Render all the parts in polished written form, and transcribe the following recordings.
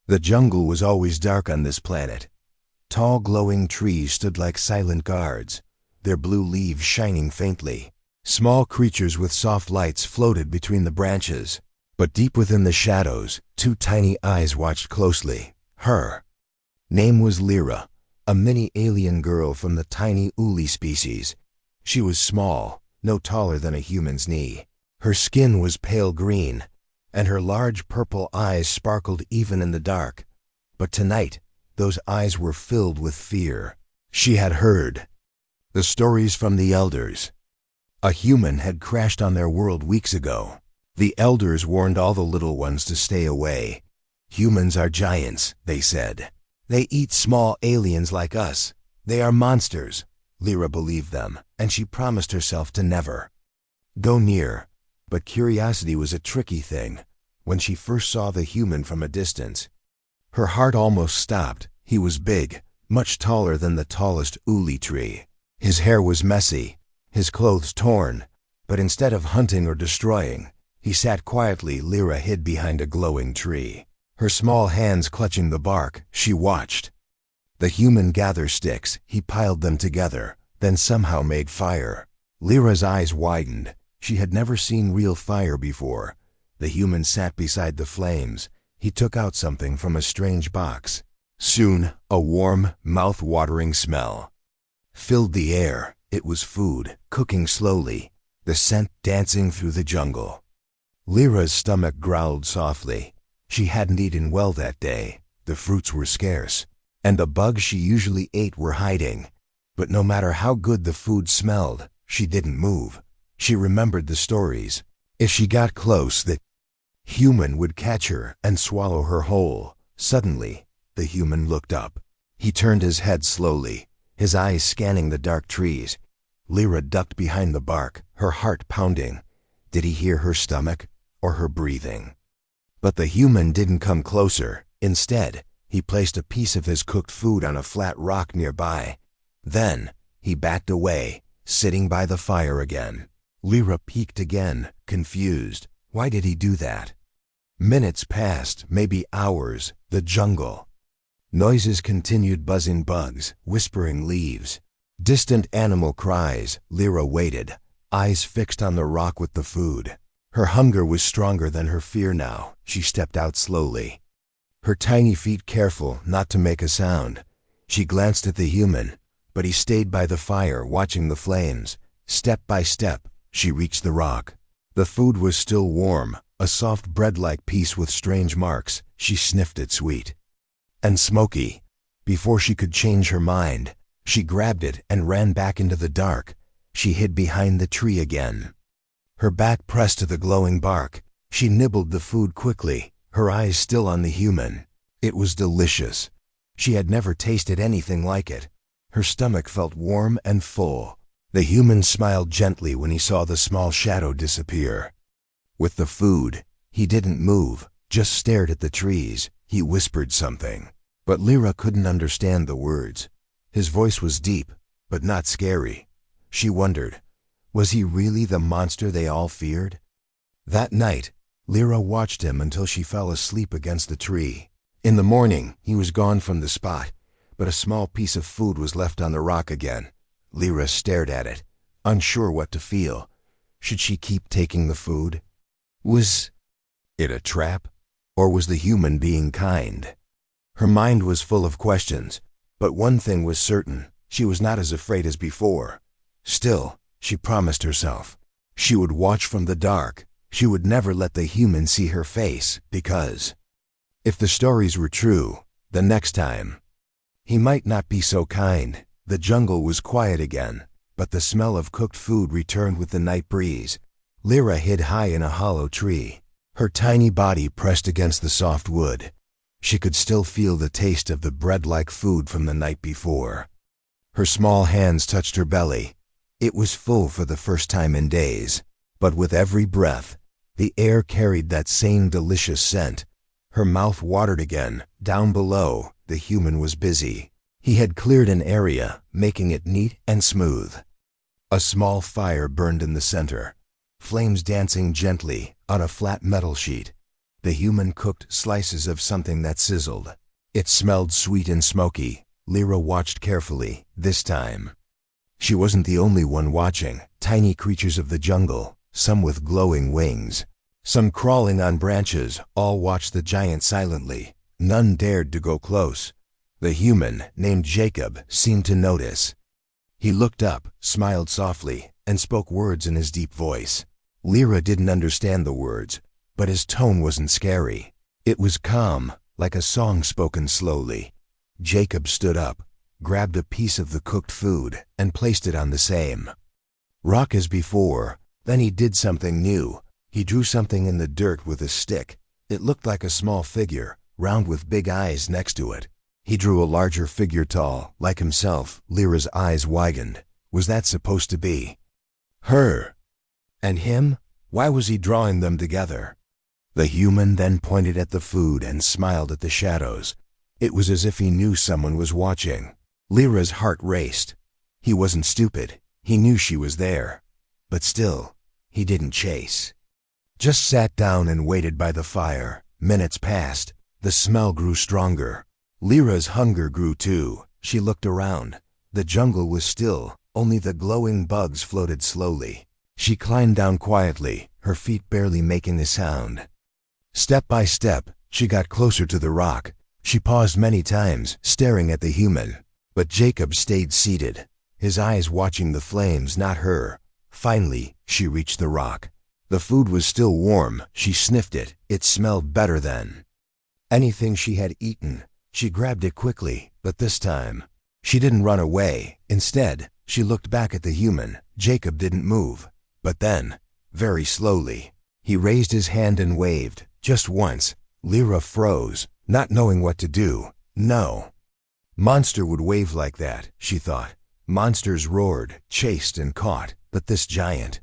The jungle was always dark on this planet. Tall glowing trees stood like silent guards, their blue leaves shining faintly. Small creatures with soft lights floated between the branches, but deep within the shadows, two tiny eyes watched closely. Her name was Lyra, a mini alien girl from the tiny Uli species. She was small, no taller than a human's knee. Her skin was pale green, and her large purple eyes sparkled even in the dark. But tonight, those eyes were filled with fear. She had heard the stories from the elders. A human had crashed on their world weeks ago. The elders warned all the little ones to stay away. Humans are giants, they said. They eat small aliens like us. They are monsters. Lyra believed them, and she promised herself to never go near. But curiosity was a tricky thing. When she first saw the human from a distance, her heart almost stopped. He was big, much taller than the tallest Uli tree. His hair was messy, his clothes torn, but instead of hunting or destroying, he sat quietly. Lyra hid behind a glowing tree. Her small hands clutching the bark, she watched the human gather sticks. He piled them together, then somehow made fire. Lyra's eyes widened. She had never seen real fire before. The human sat beside the flames. He took out something from a strange box. Soon, a warm, mouth-watering smell filled the air. It was food, cooking slowly, the scent dancing through the jungle. Lyra's stomach growled softly. She hadn't eaten well that day. The fruits were scarce, and the bugs she usually ate were hiding. But no matter how good the food smelled, she didn't move. She remembered the stories. If she got close, the human would catch her and swallow her whole. Suddenly, the human looked up. He turned his head slowly, his eyes scanning the dark trees. Lyra ducked behind the bark, her heart pounding. Did he hear her stomach or her breathing? But the human didn't come closer. Instead, he placed a piece of his cooked food on a flat rock nearby. Then, he backed away, sitting by the fire again. Lyra peeked again, confused. Why did he do that? Minutes passed, maybe hours. The jungle. Noises continued, buzzing bugs, whispering leaves, distant animal cries. Lyra waited, eyes fixed on the rock with the food. Her hunger was stronger than her fear now. She stepped out slowly, her tiny feet careful not to make a sound. She glanced at the human, but he stayed by the fire, watching the flames. Step by step, she reached the rock. The food was still warm, a soft bread-like piece with strange marks. She sniffed it, sweet and smoky. Before she could change her mind, she grabbed it and ran back into the dark. She hid behind the tree again, her back pressed to the glowing bark. She nibbled the food quickly, her eyes still on the human. It was delicious. She had never tasted anything like it. Her stomach felt warm and full. The human smiled gently when he saw the small shadow disappear. With the food, he didn't move, just stared at the trees. He whispered something, but Lyra couldn't understand the words. His voice was deep, but not scary. She wondered, was he really the monster they all feared? That night, Lyra watched him until she fell asleep against the tree. In the morning, he was gone from the spot, but a small piece of food was left on the rock again. Lyra stared at it, unsure what to feel. Should she keep taking the food? Was it a trap? Or was the human being kind? Her mind was full of questions, but one thing was certain. She was not as afraid as before. Still, she promised herself, she would watch from the dark. She would never let the human see her face, because if the stories were true, the next time, he might not be so kind. The jungle was quiet again, but the smell of cooked food returned with the night breeze. Lyra hid high in a hollow tree, her tiny body pressed against the soft wood. She could still feel the taste of the bread-like food from the night before. Her small hands touched her belly. It was full for the first time in days, but with every breath, the air carried that same delicious scent. Her mouth watered again. Down below, the human was busy. He had cleared an area, making it neat and smooth. A small fire burned in the center, flames dancing gently on a flat metal sheet. The human cooked slices of something that sizzled. It smelled sweet and smoky. Lyra watched carefully, this time. She wasn't the only one watching. Tiny creatures of the jungle, some with glowing wings, some crawling on branches, all watched the giant silently. None dared to go close. The human, named Jacob, seemed to notice. He looked up, smiled softly, and spoke words in his deep voice. Lyra didn't understand the words, but his tone wasn't scary. It was calm, like a song spoken slowly. Jacob stood up, grabbed a piece of the cooked food, and placed it on the same rock as before. Then he did something new. He drew something in the dirt with a stick. It looked like a small figure, round with big eyes next to it. He drew a larger figure, tall, like himself. Lyra's eyes widened. Was that supposed to be her? And him? Why was he drawing them together? The human then pointed at the food and smiled at the shadows. It was as if he knew someone was watching. Lyra's heart raced. He wasn't stupid. He knew she was there. But still, he didn't chase. Just sat down and waited by the fire. Minutes passed. The smell grew stronger. Lyra's hunger grew too. She looked around. The jungle was still. Only the glowing bugs floated slowly. She climbed down quietly, her feet barely making a sound. Step by step, she got closer to the rock. She paused many times, staring at the human. But Jacob stayed seated, his eyes watching the flames, not her. Finally, she reached the rock. The food was still warm. She sniffed it. It smelled better than anything she had eaten. She grabbed it quickly, but this time, she didn't run away. Instead, she looked back at the human. Jacob didn't move. But then, very slowly, he raised his hand and waved. Just once. Lyra froze, not knowing what to do. No monster would wave like that, she thought. Monsters roared, chased, and caught, but this giant.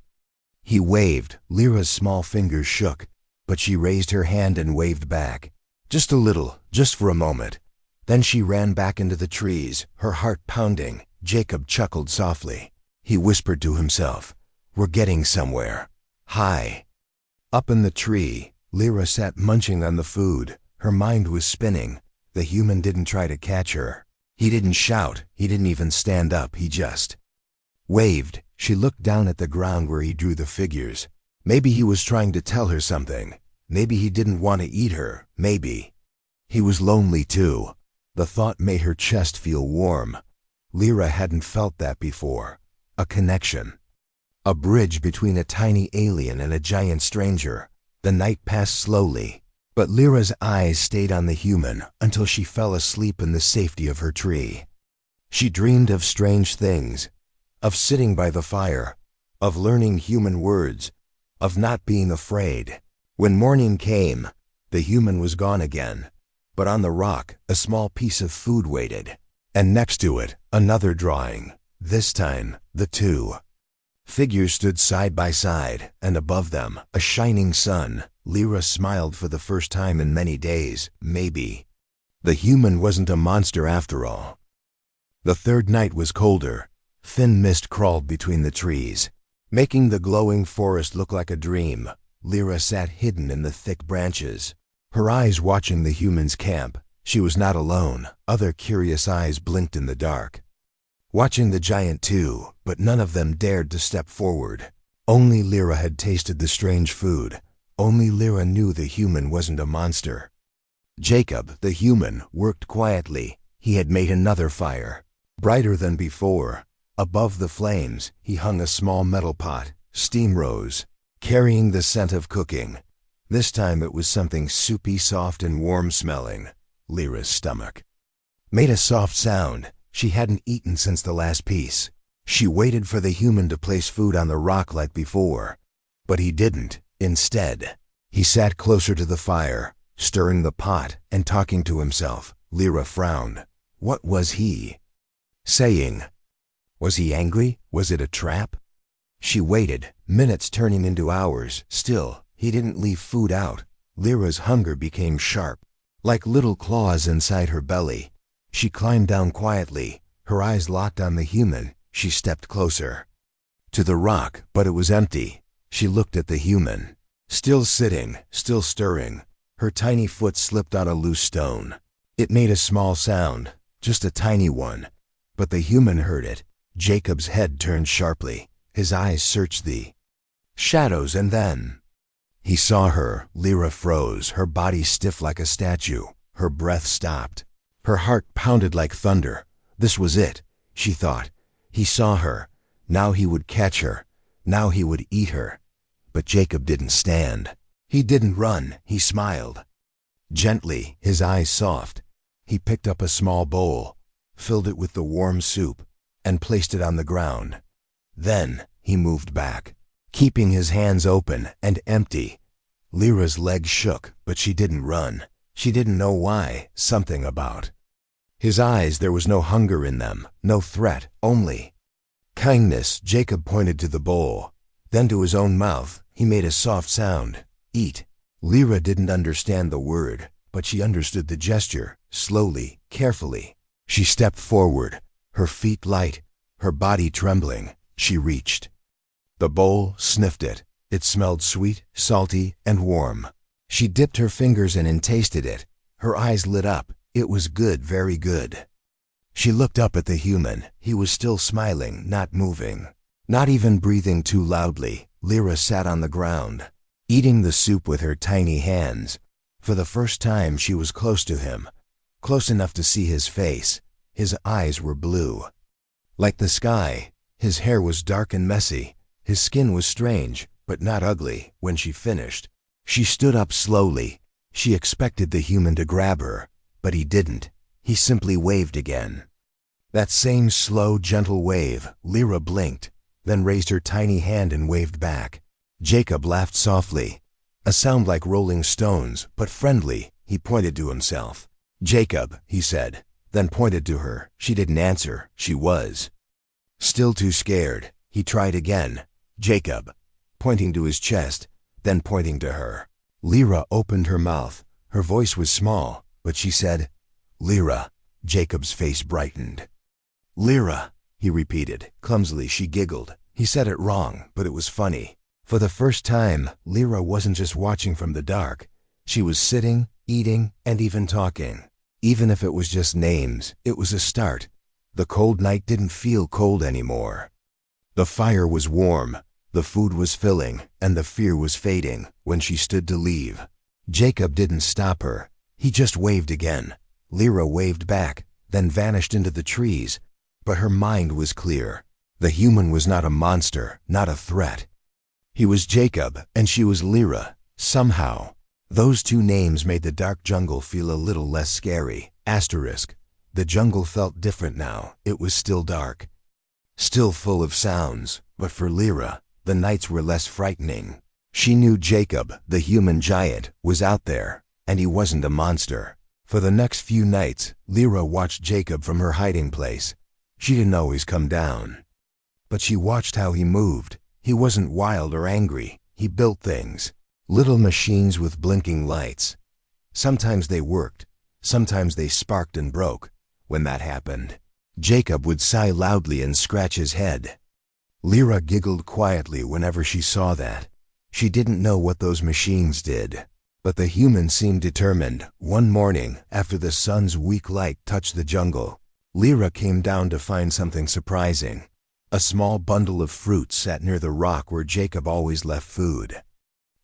He waved. Lyra's small fingers shook, but she raised her hand and waved back. Just a little, just for a moment. Then she ran back into the trees, her heart pounding. Jacob chuckled softly. He whispered to himself, "We're getting somewhere." High up in the tree, Lyra sat munching on the food. Her mind was spinning. The human didn't try to catch her. He didn't shout. He didn't even stand up. He just waved. She looked down at the ground where he drew the figures. Maybe he was trying to tell her something. Maybe he didn't want to eat her. Maybe he was lonely too. The thought made her chest feel warm. Lyra hadn't felt that before. A connection. A bridge between a tiny alien and a giant stranger. The night passed slowly, but Lyra's eyes stayed on the human until she fell asleep in the safety of her tree. She dreamed of strange things, of sitting by the fire, of learning human words, of not being afraid. When morning came, the human was gone again, but on the rock, a small piece of food waited, and next to it, another drawing. This time, the two figures stood side by side, and above them, a shining sun. Lyra smiled for the first time in many days. Maybe the human wasn't a monster after all. The third night was colder. Thin mist crawled between the trees, making the glowing forest look like a dream. Lyra sat hidden in the thick branches, her eyes watching the human's camp. She was not alone. Other curious eyes blinked in the dark, watching the giant too, but none of them dared to step forward. Only Lyra had tasted the strange food. Only Lyra knew the human wasn't a monster. Jacob, the human, worked quietly. He had made another fire, brighter than before. Above the flames, he hung a small metal pot. Steam rose, carrying the scent of cooking. This time it was something soupy, soft, and warm-smelling. Lyra's stomach made a soft sound. She hadn't eaten since the last piece. She waited for the human to place food on the rock like before, but he didn't. Instead, he sat closer to the fire, stirring the pot and talking to himself. Lyra frowned. What was he saying? Was he angry? Was it a trap? She waited, minutes turning into hours. Still, he didn't leave food out. Lyra's hunger became sharp, like little claws inside her belly. She climbed down quietly, her eyes locked on the human. She stepped closer to the rock, but it was empty. She looked at the human, still sitting, still stirring. Her tiny foot slipped on a loose stone. It made a small sound, just a tiny one, but the human heard it. Jacob's head turned sharply. His eyes searched the shadows, and then he saw her. Lyra froze, her body stiff like a statue. Her breath stopped. Her heart pounded like thunder. This was it, she thought. He saw her. Now he would catch her. Now he would eat her. But Jacob didn't stand. He didn't run. He smiled. Gently, his eyes soft. He picked up a small bowl, filled it with the warm soup, and placed it on the ground. Then he moved back, keeping his hands open and empty. Lyra's legs shook, but she didn't run. She didn't know why. Something about his eyes. There was no hunger in them, no threat, only kindness. Jacob pointed to the bowl, then to his own mouth. He made a soft sound. Eat. Lyra didn't understand the word, but she understood the gesture. Slowly, carefully, she stepped forward, her feet light, her body trembling. She reached the bowl, sniffed it. It smelled sweet, salty, and warm. She dipped her fingers in and tasted it. Her eyes lit up. It was good, very good. She looked up at the human. He was still smiling, not moving, not even breathing too loudly. Lyra sat on the ground, eating the soup with her tiny hands. For the first time she was close to him, close enough to see his face. His eyes were blue, like the sky. His hair was dark and messy. His skin was strange, but not ugly. When she finished, she stood up slowly. She expected the human to grab her, but he didn't. He simply waved again. That same slow, gentle wave. Lyra blinked, then raised her tiny hand and waved back. Jacob laughed softly, a sound like rolling stones, but friendly. He pointed to himself. Jacob, he said, then pointed to her. She didn't answer. She was still too scared. He tried again. Jacob, pointing to his chest, then pointing to her. Lyra opened her mouth. Her voice was small, but she said, "Lyra." Jacob's face brightened. "Lyra," he repeated. Clumsily she giggled. He said it wrong, but it was funny. For the first time, Lyra wasn't just watching from the dark. She was sitting, eating, and even talking. Even if it was just names, it was a start. The cold night didn't feel cold anymore. The fire was warm, the food was filling, and the fear was fading. When she stood to leave, Jacob didn't stop her. He just waved again. Lyra waved back, then vanished into the trees. But her mind was clear. The human was not a monster, not a threat. He was Jacob, and she was Lyra. Somehow, those two names made the dark jungle feel a little less scary. Asterisk. The jungle felt different now. It was still dark, still full of sounds, but for Lyra, the nights were less frightening. She knew Jacob, the human giant, was out there, and he wasn't a monster. For the next few nights, Lyra watched Jacob from her hiding place. She didn't always come down, but she watched how he moved. He wasn't wild or angry. He built things, little machines with blinking lights. Sometimes they worked, sometimes they sparked and broke. When that happened, Jacob would sigh loudly and scratch his head. Lyra giggled quietly whenever she saw that. She didn't know what those machines did, but the human seemed determined. One morning, after the sun's weak light touched the jungle, Lyra came down to find something surprising. A small bundle of fruits sat near the rock where Jacob always left food.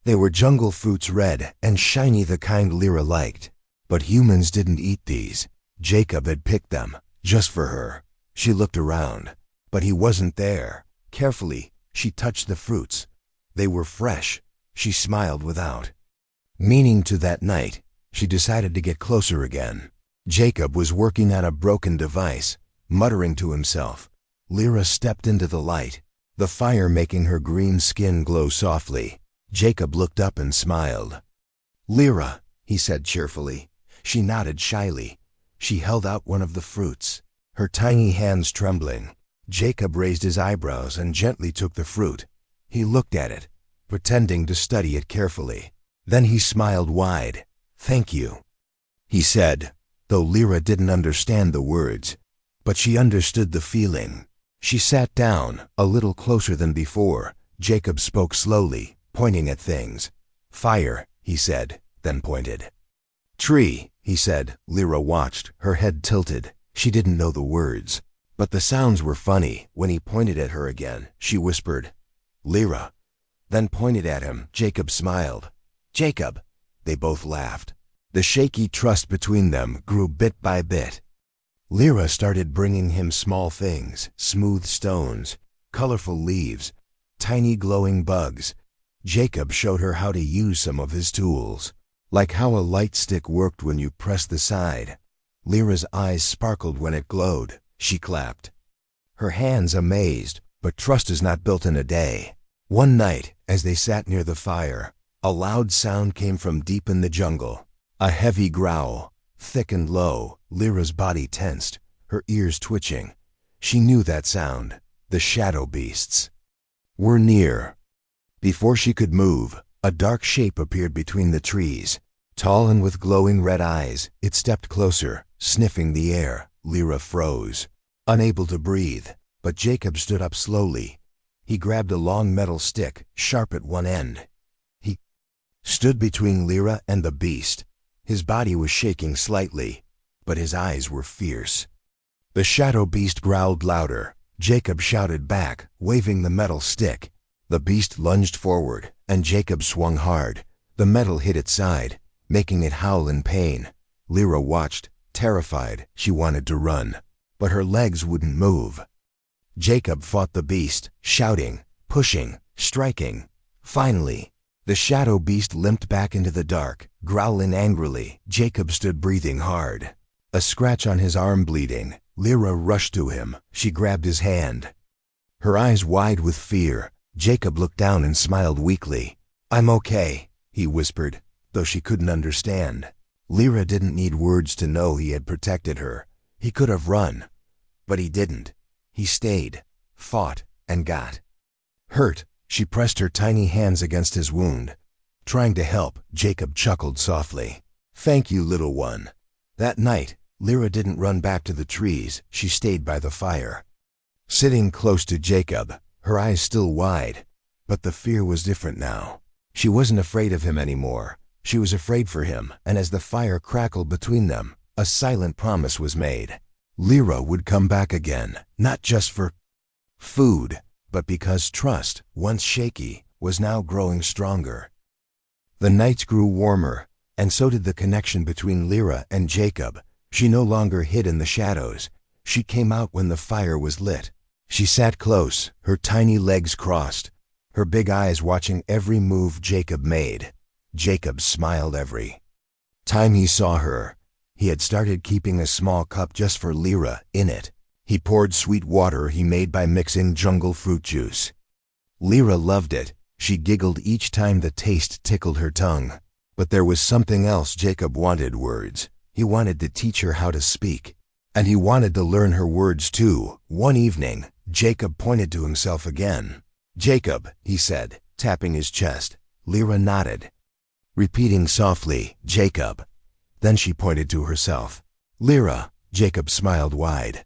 They were jungle fruits, red and shiny, the kind Lyra liked. But humans didn't eat these. Jacob had picked them, just for her. She looked around, but he wasn't there. Carefully, she touched the fruits. They were fresh. She smiled without meaning to. That night, she decided to get closer again. Jacob was working on a broken device, muttering to himself. Lyra stepped into the light, the fire making her green skin glow softly. Jacob looked up and smiled. "Lyra," he said cheerfully. She nodded shyly. She held out one of the fruits, her tiny hands trembling. Jacob raised his eyebrows and gently took the fruit. He looked at it, pretending to study it carefully. Then he smiled wide. "Thank you," he said, though Lyra didn't understand the words, but she understood the feeling. She sat down, a little closer than before. Jacob spoke slowly, pointing at things. "Fire," he said. then pointed. "Tree," he said. Lyra watched, her head tilted. She didn't know the words, but the sounds were funny. When he pointed at her again, she whispered, "Lyra," then pointed at him. Jacob smiled. "Jacob." They both laughed. The shaky trust between them grew bit by bit. Lyra started bringing him small things, smooth stones, colorful leaves, tiny glowing bugs. Jacob showed her how to use some of his tools, like how a light stick worked when you pressed the side. Lyra's eyes sparkled when it glowed. She clapped, her hands amazed, but trust is not built in a day. One night, as they sat near the fire, a loud sound came from deep in the jungle. A heavy growl, thick and low. Lyra's body tensed, her ears twitching. She knew that sound. The shadow beasts were near. Before she could move, a dark shape appeared between the trees. Tall and with glowing red eyes, it stepped closer, sniffing the air. Lyra froze, unable to breathe, but Jacob stood up slowly. He grabbed a long metal stick, sharp at one end. He stood between Lyra and the beast. His body was shaking slightly, but his eyes were fierce. The shadow beast growled louder. Jacob shouted back, waving the metal stick. The beast lunged forward, and Jacob swung hard. The metal hit its side, making it howl in pain. Lyra watched, terrified. She wanted to run, but her legs wouldn't move. Jacob fought the beast, shouting, pushing, striking. Finally, the shadow beast limped back into the dark, growling angrily. Jacob stood breathing hard, a scratch on his arm bleeding. Lyra rushed to him. She grabbed his hand, her eyes wide with fear. Jacob looked down and smiled weakly. "I'm okay," he whispered, though she couldn't understand. Lyra didn't need words to know he had protected her. He could have run, but he didn't. He stayed, fought, and got hurt. She pressed her tiny hands against his wound, trying to help. Jacob chuckled softly. "Thank you, little one." That night, Lyra didn't run back to the trees. She stayed by the fire, sitting close to Jacob, her eyes still wide. But the fear was different now. She wasn't afraid of him anymore. She was afraid for him, and as the fire crackled between them, a silent promise was made. Lyra would come back again, not just for food, but because trust, once shaky, was now growing stronger. The nights grew warmer, and so did the connection between Lyra and Jacob. She no longer hid in the shadows. She came out when the fire was lit. She sat close, her tiny legs crossed, her big eyes watching every move Jacob made. Jacob smiled every time he saw her. He had started keeping a small cup just for Lyra. In it, he poured sweet water he made by mixing jungle fruit juice. Lyra loved it. She giggled each time the taste tickled her tongue. But there was something else. Jacob wanted words. He wanted to teach her how to speak, and he wanted to learn her words too. One evening, Jacob pointed to himself again. "Jacob," he said, tapping his chest. Lyra nodded, repeating softly, "Jacob." Then she pointed to herself. "Lyra." Jacob smiled wide.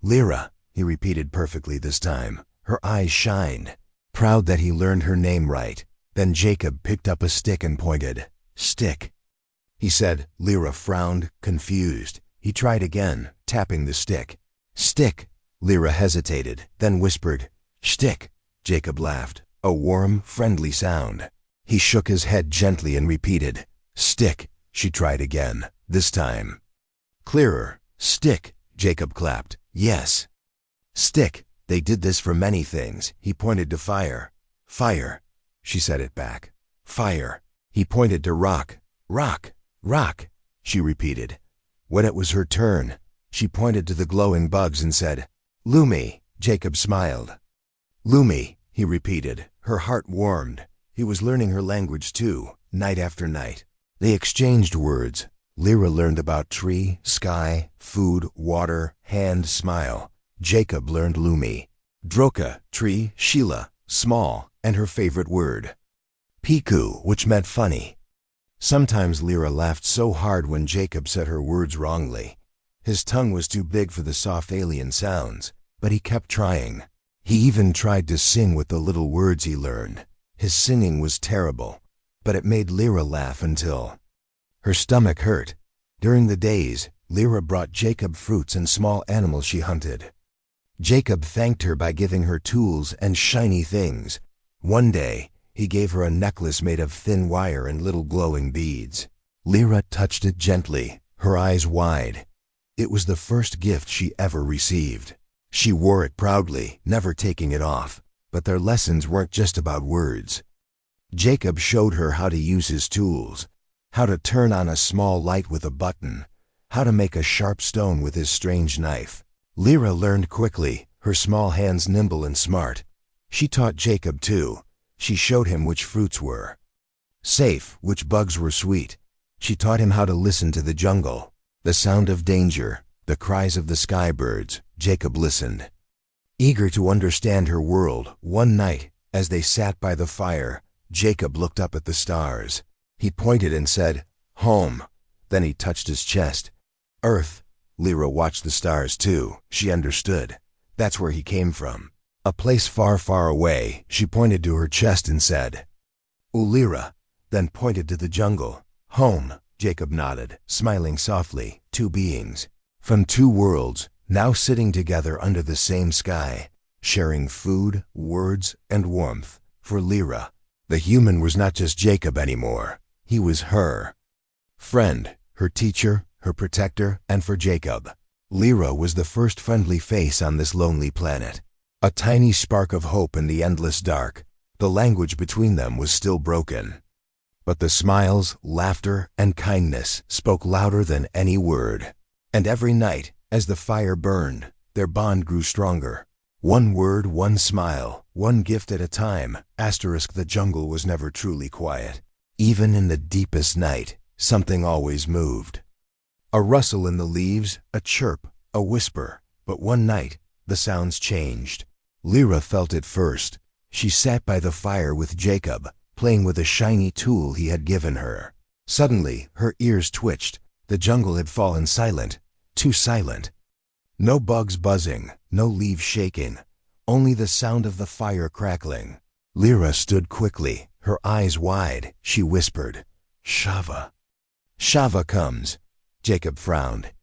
"Lyra," he repeated perfectly this time. Her eyes shined, proud that he learned her name right. Then Jacob picked up a stick and pointed. "Stick," he said. Lyra frowned, confused. He tried again, tapping the stick. "Stick." Lyra hesitated, then whispered, "Stick." Jacob laughed, a warm, friendly sound. He shook his head gently and repeated, "Stick." She tried again, this time clearer. "Stick." Jacob clapped. "Yes. Stick." They did this for many things. He pointed to fire. "Fire." She said it back. "Fire." He pointed to rock. "Rock. Rock." She repeated. When it was her turn, she pointed to the glowing bugs and said, "Lumi." Jacob smiled. "Lumi," he repeated. Her heart warmed. He was learning her language too, night after night. They exchanged words. Lyra learned about tree, sky, food, water, hand, smile. Jacob learned Lumi. Droka, tree, Sheila, small, and her favorite word, Piku, which meant funny. Sometimes Lyra laughed so hard when Jacob said her words wrongly. His tongue was too big for the soft alien sounds, but he kept trying. He even tried to sing with the little words he learned. His singing was terrible, but it made Lyra laugh until Her stomach hurt. During the days, Lyra brought Jacob fruits and small animals she hunted. Jacob thanked her by giving her tools and shiny things. One day, he gave her a necklace made of thin wire and little glowing beads. Lyra touched it gently, her eyes wide. It was the first gift she ever received. She wore it proudly, never taking it off. But their lessons weren't just about words. Jacob showed her how to use his tools, how to turn on a small light with a button, how to make a sharp stone with his strange knife. Lyra learned quickly, her small hands nimble and smart. She taught Jacob too. She showed him which fruits were safe, which bugs were sweet. She taught him how to listen to the jungle, the sound of danger, the cries of the sky birds. Jacob listened. Eager to understand her world, one night, as they sat by the fire, Jacob looked up at the stars. He pointed and said, "Home." Then he touched his chest. "Earth." Lyra watched the stars too. She understood. That's where he came from. A place far, far away. She pointed to her chest and said, "Lyra," then pointed to the jungle. "Home." Jacob nodded, smiling softly. Two beings from two worlds, now sitting together under the same sky, sharing food, words, and warmth. For Lyra, the human was not just Jacob anymore. He was her friend, her teacher, her protector, and for Jacob, Lyra was the first friendly face on this lonely planet. A tiny spark of hope in the endless dark. The language between them was still broken. But the smiles, laughter, and kindness spoke louder than any word. And every night, as the fire burned, their bond grew stronger. One word, one smile, one gift at a time. The jungle was never truly quiet. Even in the deepest night, something always moved. A rustle in the leaves, a chirp, a whisper. But one night, the sounds changed. Lyra felt it first. She sat by the fire with Jacob, playing with a shiny tool he had given her. Suddenly, her ears twitched. The jungle had fallen silent. Too silent. No bugs buzzing, no leaves shaking, only the sound of the fire crackling. Lyra stood quickly, her eyes wide. She whispered, "Shava." "Shava comes." Jacob frowned.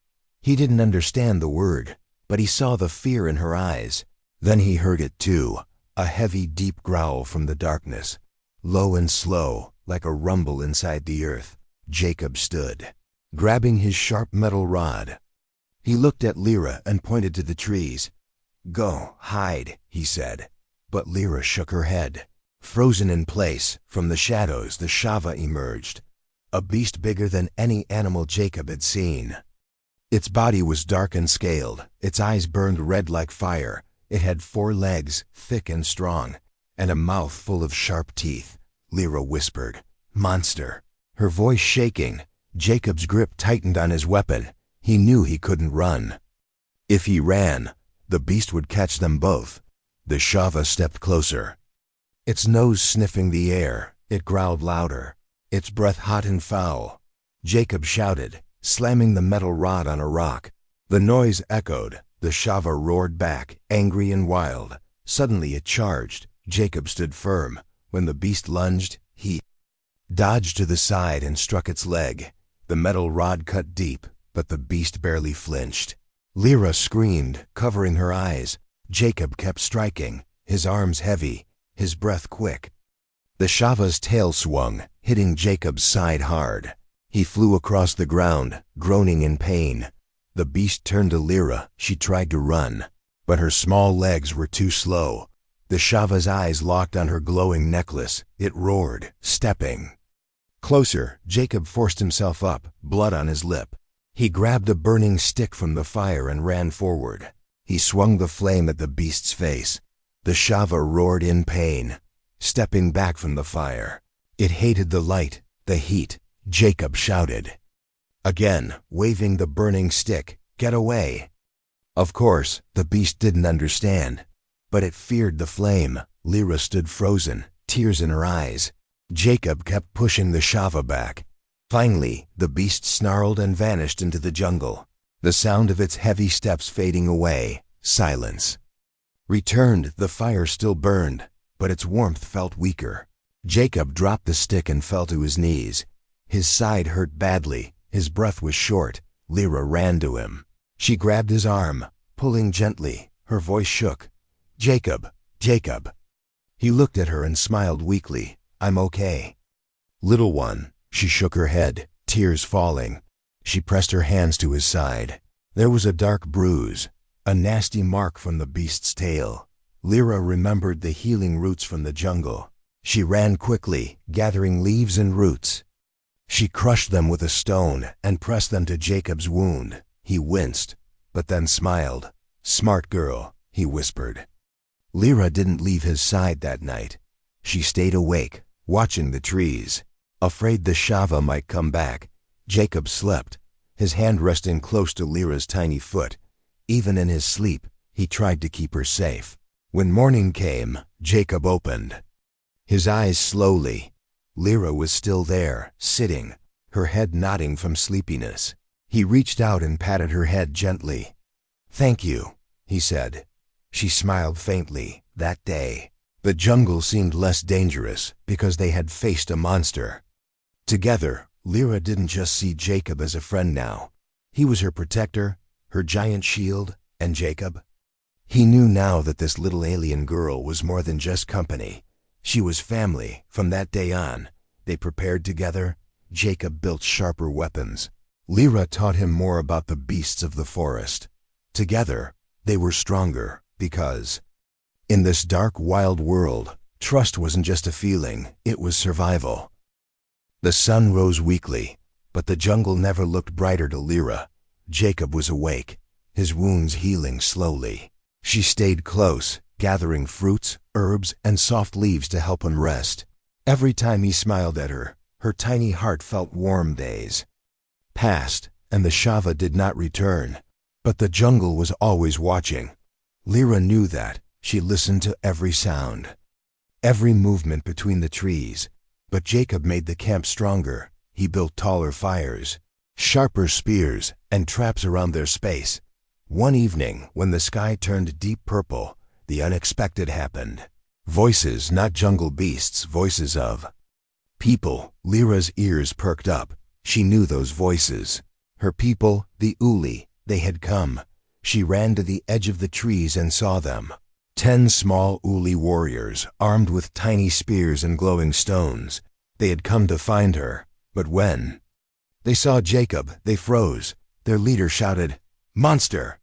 He didn't understand the word, but he saw the fear in her eyes. Then he heard it too, a heavy, deep growl from the darkness. Low and slow, like a rumble inside the earth. Jacob stood, grabbing his sharp metal rod. He looked at Lyra and pointed to the trees. "Go, hide," he said. But Lyra shook her head. Frozen in place, from the shadows the Shava emerged. A beast bigger than any animal Jacob had seen. Its body was dark and scaled. Its eyes burned red like fire. It had 4 legs, thick and strong, and a mouth full of sharp teeth. Lyra whispered, "Monster." Her voice shaking, Jacob's grip tightened on his weapon. He knew he couldn't run. If he ran, the beast would catch them both. The Shava stepped closer. Its nose sniffing the air, it growled louder, its breath hot and foul. Jacob shouted, slamming the metal rod on a rock. The noise echoed. The Shava roared back, angry and wild. Suddenly it charged. Jacob stood firm. When the beast lunged, he dodged to the side and struck its leg. The metal rod cut deep, but the beast barely flinched. Lyra screamed, covering her eyes. Jacob kept striking, his arms heavy, his breath quick. The Shava's tail swung, hitting Jacob's side hard. He flew across the ground, groaning in pain. The beast turned to Lyra. She tried to run, but her small legs were too slow. The Shava's eyes locked on her glowing necklace. It roared, stepping closer. Jacob forced himself up, blood on his lip. He grabbed a burning stick from the fire and ran forward. He swung the flame at the beast's face. The Shava roared in pain, stepping back from the fire. It hated the light, the heat. Jacob shouted again, waving the burning stick, "Get away." Of course, the beast didn't understand, but it feared the flame. Lyra stood frozen, tears in her eyes. Jacob kept pushing the Shava back. Finally, the beast snarled and vanished into the jungle. The sound of its heavy steps fading away. Silence returned. The fire still burned, but its warmth felt weaker. Jacob dropped the stick and fell to his knees. His side hurt badly, his breath was short. Lyra ran to him. She grabbed his arm, pulling gently. Her voice shook. "Jacob, Jacob." He looked at her and smiled weakly. "I'm okay." "Little one." She shook her head, tears falling. She pressed her hands to his side. There was a dark bruise, a nasty mark from the beast's tail. Lyra remembered the healing roots from the jungle. She ran quickly, gathering leaves and roots. She crushed them with a stone and pressed them to Jacob's wound. He winced, but then smiled. "Smart girl," he whispered. Lyra didn't leave his side that night. She stayed awake, watching the trees. Afraid the Shava might come back, Jacob slept, his hand resting close to Lyra's tiny foot. Even in his sleep, he tried to keep her safe. When morning came, Jacob opened his eyes slowly. Lyra was still there, sitting, her head nodding from sleepiness. He reached out and patted her head gently. "Thank you," he said. She smiled faintly. That day, the jungle seemed less dangerous because they had faced a monster. Together, Lyra didn't just see Jacob as a friend now. He was her protector, her giant shield, and Jacob. He knew now that this little alien girl was more than just company. She was family. From that day on, they prepared together. Jacob built sharper weapons. Lyra taught him more about the beasts of the forest. Together, they were stronger because, in this dark, wild world, trust wasn't just a feeling, it was survival. The sun rose weakly, but the jungle never looked brighter to Lyra. Jacob was awake, his wounds healing slowly. She stayed close, gathering fruits, herbs, and soft leaves to help him rest. Every time he smiled at her, her tiny heart felt warm. Days passed, and the Shava did not return. But the jungle was always watching. Lyra knew that. She listened to every sound, every movement between the trees. But Jacob made the camp stronger. He built taller fires, sharper spears, and traps around their space. One evening, when the sky turned deep purple, the unexpected happened. Voices, not jungle beasts, voices of people. Lyra's ears perked up. She knew those voices. Her people, the Uli, they had come. She ran to the edge of the trees and saw them. 10 small Uli warriors, armed with tiny spears and glowing stones. They had come to find her, but when they saw Jacob, they froze. Their leader shouted, "Monster!"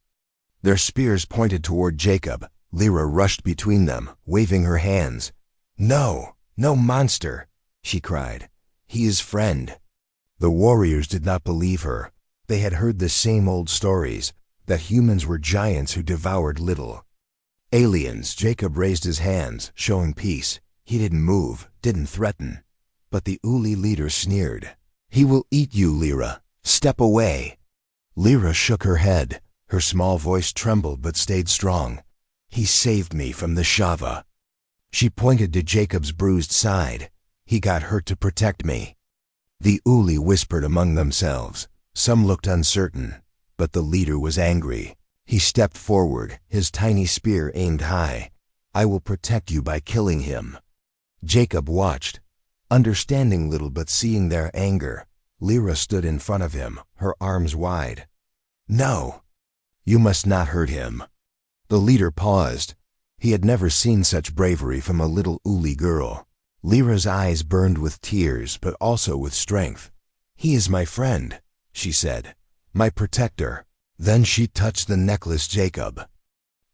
Their spears pointed toward Jacob. Lyra rushed between them, waving her hands. "No, no monster," she cried. "He is friend." The warriors did not believe her. They had heard the same old stories, that humans were giants who devoured little aliens. Jacob raised his hands, showing peace. He didn't move, didn't threaten. But the Uli leader sneered. "He will eat you, Lyra. Step away." Lyra shook her head. Her small voice trembled but stayed strong. "He saved me from the Shava." She pointed to Jacob's bruised side. "He got hurt to protect me." The Uli whispered among themselves. Some looked uncertain, but the leader was angry. He stepped forward, his tiny spear aimed high. "I will protect you by killing him." Jacob watched, understanding little but seeing their anger. Lyra stood in front of him, her arms wide. "No, you must not hurt him." The leader paused. He had never seen such bravery from a little Uli girl. Lyra's eyes burned with tears, but also with strength. "He is my friend," she said, "my protector." Then she touched the necklace Jacob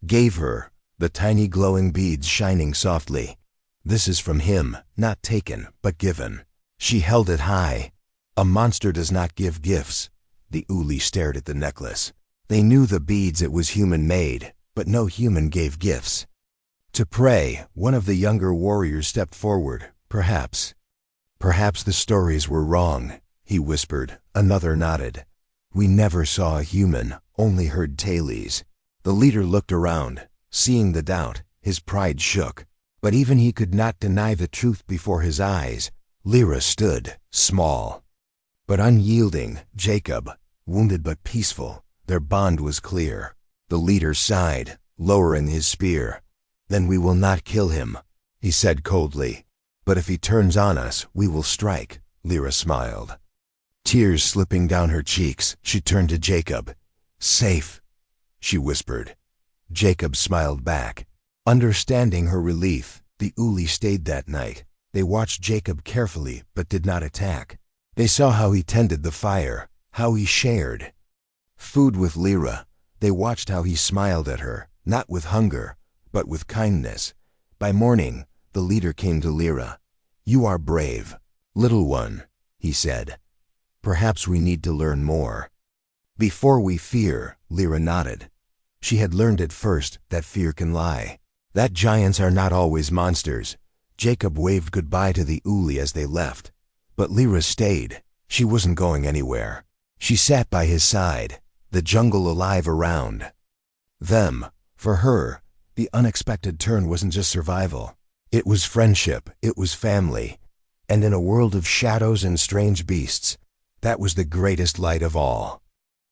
gave her, the tiny glowing beads shining softly. "This is from him, not taken, but given." She held it high. "A monster does not give gifts." The Uli stared at the necklace. They knew the beads, it was human-made, but no human gave gifts. To pray, one of the younger warriors stepped forward. Perhaps the stories were wrong," he whispered. Another nodded. "We never saw a human, only heard tales." The leader looked around. Seeing the doubt, his pride shook. But even he could not deny the truth before his eyes. Lyra stood, small, but unyielding. Jacob, wounded but peaceful. Their bond was clear. The leader sighed, lowering his spear. "Then we will not kill him," he said coldly. "But if he turns on us, we will strike." Lyra smiled. Tears slipping down her cheeks, she turned to Jacob. "Safe," she whispered. Jacob smiled back. Understanding her relief, the Uli stayed that night. They watched Jacob carefully but did not attack. They saw how he tended the fire, how he shared food with Lyra. They watched how he smiled at her, not with hunger, but with kindness. By morning, the leader came to Lyra. "You are brave, little one," he said. "Perhaps we need to learn more." "Before we fear," Lyra nodded. She had learned at first that fear can lie, that giants are not always monsters. Jacob waved goodbye to the Uli as they left. But Lyra stayed. She wasn't going anywhere. She sat by his side, the jungle alive around them. For her, the unexpected turn wasn't just survival. It was friendship, it was family. And in a world of shadows and strange beasts, that was the greatest light of all.